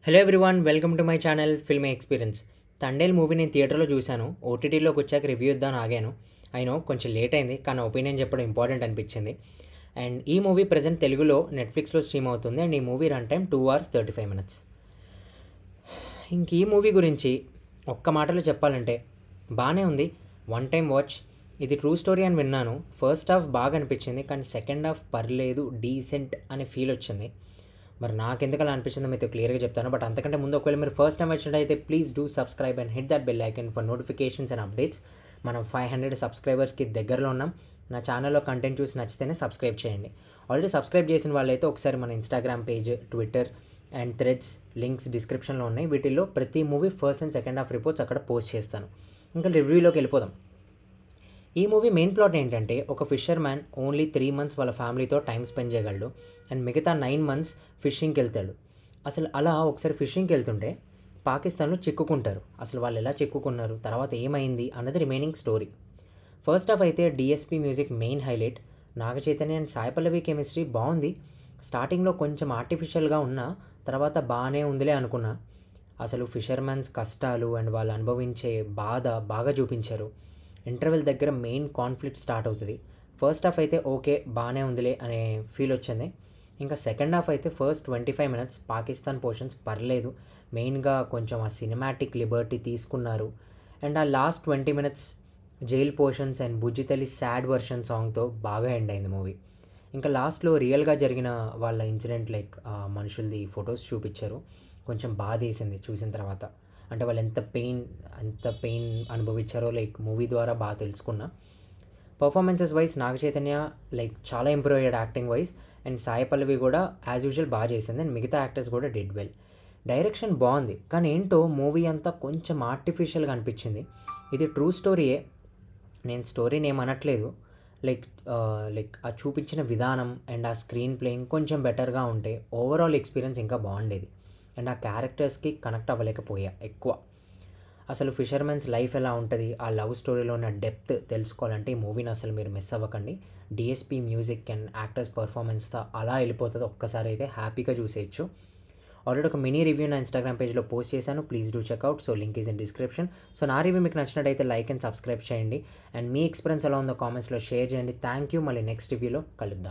Hello everyone, welcome to my channel film experience. Thandel movie నేను థియేటర్లో చూశాను. ఓటీటీలోకి వచ్చాక రివ్యూ ఇద్దామని ఆగాను. అయినో కొంచెం లేట్ అయింది, కానీ ఒపీనియన్ చెప్పడం ఇంపార్టెంట్ అనిపించింది. అండ్ ఈ మూవీ ప్రజెంట్ తెలుగులో నెట్ఫ్లిక్స్లో స్ట్రీమ్ అవుతుంది. అండ్ ఈ movie run time 2 hours 35 minutes. ఇంక ఈ మూవీ గురించి ఒక్క మాటలో చెప్పాలంటే బాగానే ఉంది. One time watch. ఇది ట్రూ స్టోరీ అని విన్నాను. ఫస్ట్ హాఫ్ బాగా అనిపించింది, కానీ సెకండ్ హాఫ్ పర్లేదు, డీసెంట్ అనే ఫీల్ వచ్చింది. మరి నాకెందుకు అలా అనిపించిందో మీతో క్లియర్గా చెప్తాను. బట్ అంతకంటే ముందు ఒకవేళ మీరు ఫస్ట్ టైం వచ్చినట్టయితే please do subscribe and hit that bell icon for notifications and updates. మనం 500 సబ్స్క్రైబర్స్కి దగ్గరలో ఉన్నాం. నా ఛానల్లో కంటెంట్ చూసి నచ్చితేనే సబ్స్క్రైబ్ చేయండి. ఆల్రెడీ సబ్స్క్రైబ్ చేసిన వాళ్ళైతే ఒకసారి మన Instagram page, Twitter and threads links డిస్క్రిప్షన్లో ఉన్నాయి. వీటిల్లో ప్రతి movie first and second half reports అక్కడ పోస్ట్ చేస్తాను. ఇంకా రివ్యూలోకి వెళ్ళిపోదాం. ఈ మూవీ మెయిన్ ప్లాట్ ఏంటంటే, ఒక ఫిషర్ మ్యాన్ ఓన్లీ 3 months వాళ్ళ ఫ్యామిలీతో టైం స్పెండ్ చేయగలడు అండ్ మిగతా 9 months ఫిషింగ్కి వెళ్తాడు. అసలు అలా ఒకసారి ఫిషింగ్కి వెళ్తుంటే పాకిస్తాన్లో చిక్కుకుంటారు. అసలు వాళ్ళు ఎలా చిక్కుకున్నారు, తర్వాత ఏమైంది అన్నది రిమైనింగ్ స్టోరీ. ఫస్ట్ హాఫ్ అయితే DSP music main highlight. Naga Chaitanya and Sai Pallavi chemistry బాగుంది. స్టార్టింగ్లో కొంచెం ఆర్టిఫిషియల్గా ఉన్నా తర్వాత బాగానే ఉందిలే అనుకున్నా. అసలు ఫిషర్మెన్స్ కష్టాలు అండ్ వాళ్ళు అనుభవించే బాధ బాగా చూపించారు. ఇంటర్వెల్ దగ్గర మెయిన్ కాన్ఫ్లిక్ట్ స్టార్ట్ అవుతుంది. ఫస్ట్ హాఫ్ అయితే ఓకే, బాగానే ఉందిలే అనే ఫీల్ వచ్చింది. ఇంకా సెకండ్ హాఫ్ అయితే ఫస్ట్ 25 minutes పాకిస్తాన్ పోర్షన్స్ పర్లేదు. మెయిన్గా కొంచెం ఆ సినిమాటిక్ లిబర్టీ తీసుకున్నారు. అండ్ ఆ last 20 minutes jail portions and Bujjithalli sad version సాంగ్తో బాగా ఎండ్ అయింది మూవీ. ఇంకా లాస్ట్లో రియల్గా జరిగిన వాళ్ళ ఇన్సిడెంట్ లైక్ మనుషులది ఫొటోస్ చూపించారు. కొంచెం బాధ వేసింది చూసిన తర్వాత. అంటే వాళ్ళు ఎంత పెయిన్ అనుభవించారో లైక్ మూవీ ద్వారా బాగా తెలుసుకున్నా. Performances wise Naga Chaitanya like చాలా ఇంప్రూవ్ అయ్యాడు acting wise. And Sai Pallavi కూడా యాజ్ యూజువల్ బాగా చేసింది. అండ్ మిగతా యాక్టర్స్ కూడా డిడ్ వెల్. డైరెక్షన్ బాగుంది, కానీ ఏంటో మూవీ అంతా కొంచెం ఆర్టిఫిషియల్గా అనిపించింది. ఇది ట్రూ స్టోరీయే, నేను స్టోరీని ఏమనట్లేదు. లైక్ ఆ చూపించిన విధానం అండ్ ఆ స్క్రీన్ ప్లేయింగ్ కొంచెం బెటర్గా ఉంటే ఓవరాల్ ఎక్స్పీరియన్స్ ఇంకా బాగుండేది. అండ్ ఆ క్యారెక్టర్స్కి కనెక్ట్ అవ్వలేకపోయా ఎక్కువ. అసలు ఫిషర్మెన్స్ లైఫ్ ఎలా ఉంటుంది, ఆ లవ్ స్టోరీలో ఉన్న డెప్త్ తెలుసుకోవాలంటే ఈ మూవీని అసలు మీరు మిస్ అవ్వకండి. డిఎస్పి మ్యూజిక్ అండ్ యాక్టర్స్ పర్ఫార్మెన్స్తో అలా వెళ్ళిపోతుంది. ఒక్కసారి అయితే హ్యాపీగా చూసేయచ్చు. ఆల్రెడీ ఒక మినీ రివ్యూ నా ఇన్స్టాగ్రామ్ పేజ్లో పోస్ట్ చేశాను, please do checkout. So link is in description. So నా రివ్యూ మీకు నచ్చినట్టయితే లైక్ అండ్ సబ్స్క్రైబ్ చేయండి. అండ్ మీ ఎక్స్పీరియన్స్ ఎలా ఉందో కామెంట్స్లో షేర్ చేయండి. Thank you. మళ్ళీ నెక్స్ట్ రివ్యూలో కలుద్దాం.